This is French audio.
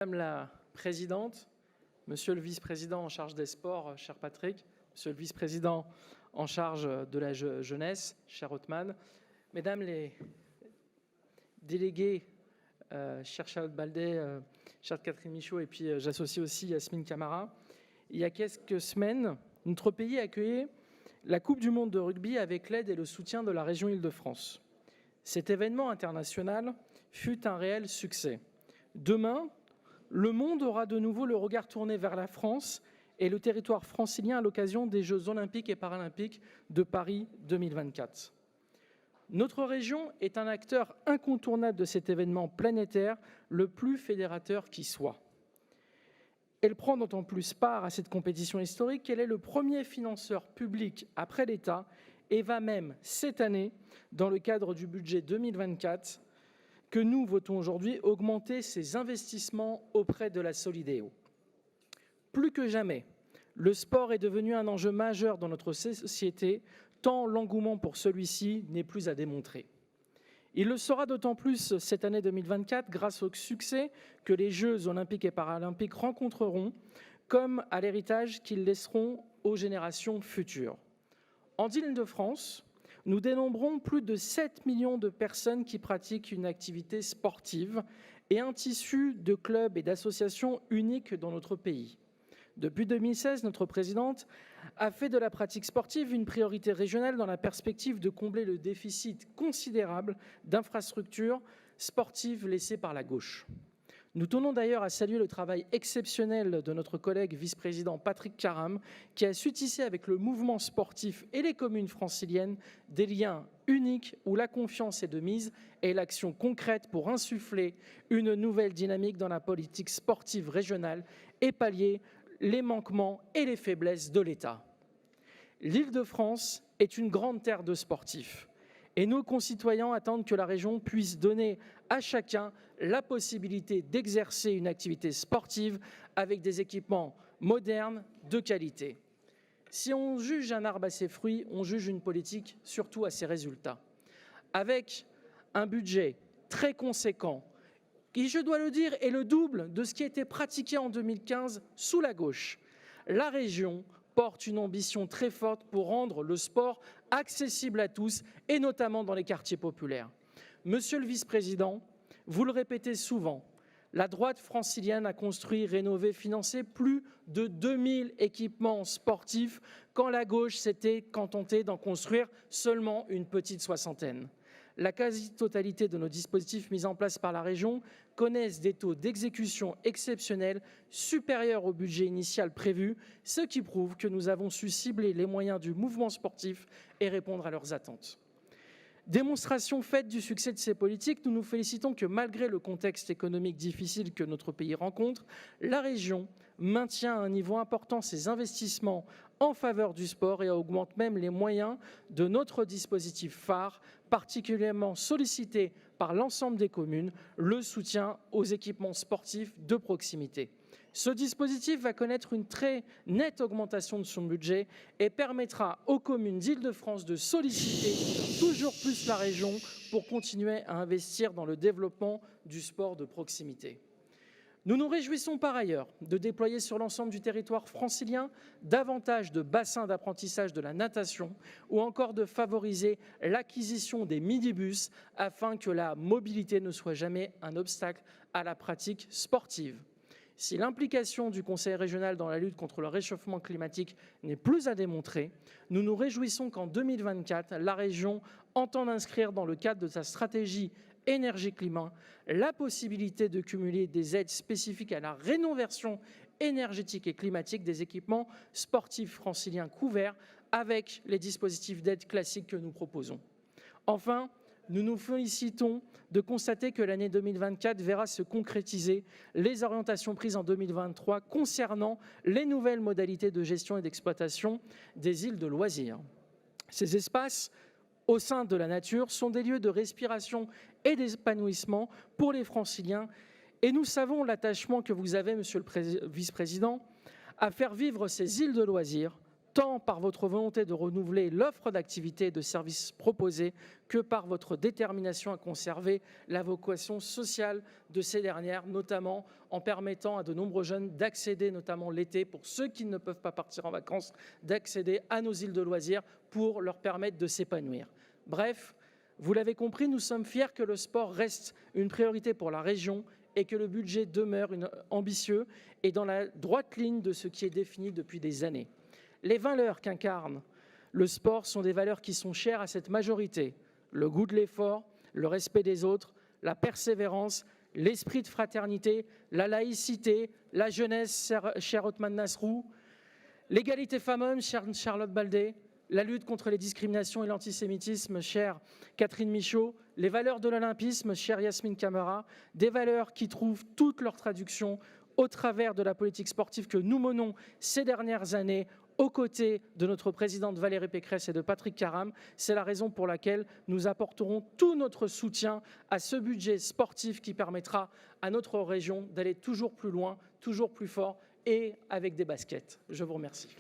Madame la Présidente, Monsieur le Vice-président en charge des sports, cher Patrick, Monsieur le Vice-président en charge de la jeunesse, cher Othman, Mesdames les délégués, cher Charlotte Baldet, chère Catherine Michaud, et puis j'associe aussi Yasmine Camara. Il y a quelques semaines, notre pays accueillait la Coupe du monde de rugby avec l'aide et le soutien de la région Île-de-France. Cet événement international fut un réel succès. Demain, le monde aura de nouveau le regard tourné vers la France et le territoire francilien à l'occasion des Jeux olympiques et paralympiques de Paris 2024. Notre région est un acteur incontournable de cet événement planétaire, le plus fédérateur qui soit. Elle prend d'autant plus part à cette compétition historique qu'elle est le premier financeur public après l'État et va même, cette année, dans le cadre du budget 2024, que nous votons aujourd'hui, augmenter ses investissements auprès de la Solideo. Plus que jamais, le sport est devenu un enjeu majeur dans notre société, tant l'engouement pour celui-ci n'est plus à démontrer. Il le sera d'autant plus cette année 2024 grâce au succès que les Jeux olympiques et paralympiques rencontreront, comme à l'héritage qu'ils laisseront aux générations futures. En Île-de-France, nous dénombrons plus de 7 millions de personnes qui pratiquent une activité sportive et un tissu de clubs et d'associations unique dans notre pays. Depuis 2016, notre présidente a fait de la pratique sportive une priorité régionale dans la perspective de combler le déficit considérable d'infrastructures sportives laissées par la gauche. Nous tenons d'ailleurs à saluer le travail exceptionnel de notre collègue vice-président Patrick Caram, qui a su tisser avec le mouvement sportif et les communes franciliennes des liens uniques où la confiance est de mise et l'action concrète pour insuffler une nouvelle dynamique dans la politique sportive régionale et pallier les manquements et les faiblesses de l'État. L'Île-de-France est une grande terre de sportifs. Et nos concitoyens attendent que la région puisse donner à chacun la possibilité d'exercer une activité sportive avec des équipements modernes de qualité. Si on juge un arbre à ses fruits, on juge une politique surtout à ses résultats. Avec un budget très conséquent, qui, je dois le dire, est le double de ce qui était pratiqué en 2015 sous la gauche, la région porte une ambition très forte pour rendre le sport accessible à tous, et notamment dans les quartiers populaires. Monsieur le vice-président, vous le répétez souvent, la droite francilienne a construit, rénové, financé plus de 2000 équipements sportifs, quand la gauche s'était contentée d'en construire seulement une petite soixantaine. La quasi-totalité de nos dispositifs mis en place par la région connaissent des taux d'exécution exceptionnels supérieurs au budget initial prévu, ce qui prouve que nous avons su cibler les moyens du mouvement sportif et répondre à leurs attentes. Démonstration faite du succès de ces politiques, nous nous félicitons que malgré le contexte économique difficile que notre pays rencontre, la région maintient à un niveau important ses investissements en faveur du sport et augmente même les moyens de notre dispositif phare, particulièrement sollicité par l'ensemble des communes, le soutien aux équipements sportifs de proximité. Ce dispositif va connaître une très nette augmentation de son budget et permettra aux communes d'Île-de-France de solliciter toujours plus la région pour continuer à investir dans le développement du sport de proximité. Nous nous réjouissons par ailleurs de déployer sur l'ensemble du territoire francilien davantage de bassins d'apprentissage de la natation ou encore de favoriser l'acquisition des minibus afin que la mobilité ne soit jamais un obstacle à la pratique sportive. Si l'implication du Conseil régional dans la lutte contre le réchauffement climatique n'est plus à démontrer, nous nous réjouissons qu'en 2024, la région entende inscrire dans le cadre de sa stratégie énergie-climat la possibilité de cumuler des aides spécifiques à la rénovation énergétique et climatique des équipements sportifs franciliens couverts avec les dispositifs d'aide classiques que nous proposons. Enfin, nous nous félicitons de constater que l'année 2024 verra se concrétiser les orientations prises en 2023 concernant les nouvelles modalités de gestion et d'exploitation des îles de loisirs. Ces espaces au sein de la nature sont des lieux de respiration et d'épanouissement pour les franciliens et nous savons l'attachement que vous avez, monsieur le vice-président, à faire vivre ces îles de loisirs tant par votre volonté de renouveler l'offre d'activités et de services proposés que par votre détermination à conserver la vocation sociale de ces dernières, notamment en permettant à de nombreux jeunes d'accéder, notamment l'été, pour ceux qui ne peuvent pas partir en vacances, d'accéder à nos îles de loisirs pour leur permettre de s'épanouir. Bref, vous l'avez compris, nous sommes fiers que le sport reste une priorité pour la région et que le budget demeure ambitieux et dans la droite ligne de ce qui est défini depuis des années. Les valeurs qu'incarne le sport sont des valeurs qui sont chères à cette majorité. Le goût de l'effort, le respect des autres, la persévérance, l'esprit de fraternité, la laïcité, la jeunesse, cher Othman Nasrou, l'égalité femmes-hommes, chère Charlotte Baldé, la lutte contre les discriminations et l'antisémitisme, chère Catherine Michaud, les valeurs de l'olympisme, chère Yasmine Camara, des valeurs qui trouvent toute leur traduction au travers de la politique sportive que nous menons ces dernières années aux côtés de notre présidente Valérie Pécresse et de Patrick Karam. C'est la raison pour laquelle nous apporterons tout notre soutien à ce budget sportif qui permettra à notre région d'aller toujours plus loin, toujours plus fort et avec des baskets. Je vous remercie.